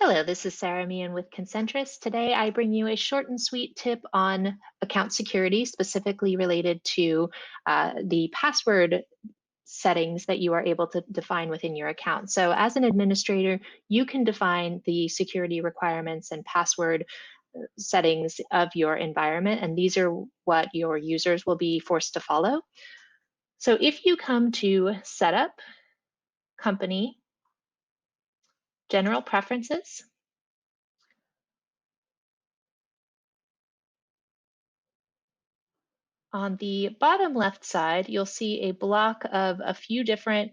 Hello, this is Sarah Meehan with Concentrus. Today I bring you a short and sweet tip on account security, specifically related to the password settings that you are able to define within your account. So as an administrator, you can define the security requirements and password settings of your environment, and these are what your users will be forced to follow. So if you come to Setup, Company, General Preferences, on the bottom left side, you'll see a block of a few different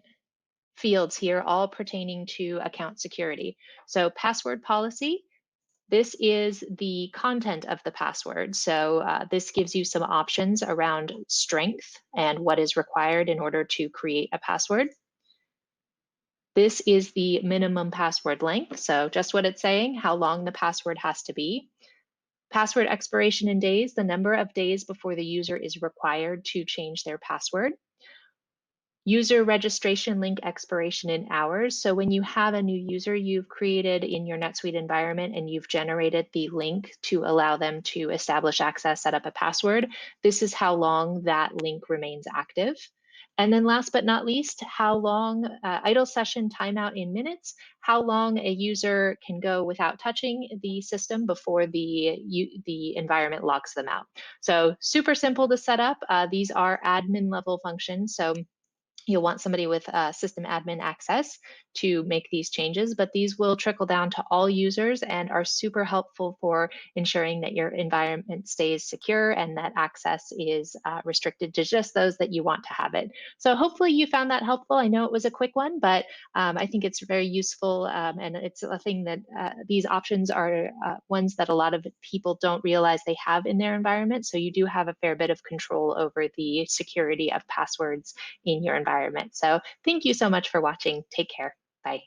fields here, all pertaining to account security. So password policy, this is the content of the password. So this gives you some options around strength and what is required in order to create a password. This is the minimum password length. So just what it's saying, how long the password has to be. Password expiration in days, the number of days before the user is required to change their password. User registration link expiration in hours. So when you have a new user you've created in your NetSuite environment and you've generated the link to allow them to establish access, set up a password, this is how long that link remains active. And then last but not least, how long idle session timeout in minutes, how long a user can go without touching the system before the environment locks them out. So super simple to set up. These are admin level functions. So you'll want somebody with system admin access to make these changes, but these will trickle down to all users and are super helpful for ensuring that your environment stays secure and that access is restricted to just those that you want to have it. So hopefully you found that helpful. I know it was a quick one, but I think it's very useful, and it's a thing that these options are ones that a lot of people don't realize they have in their environment. So you do have a fair bit of control over the security of passwords in your environment. So thank you so much for watching. Take care. Bye.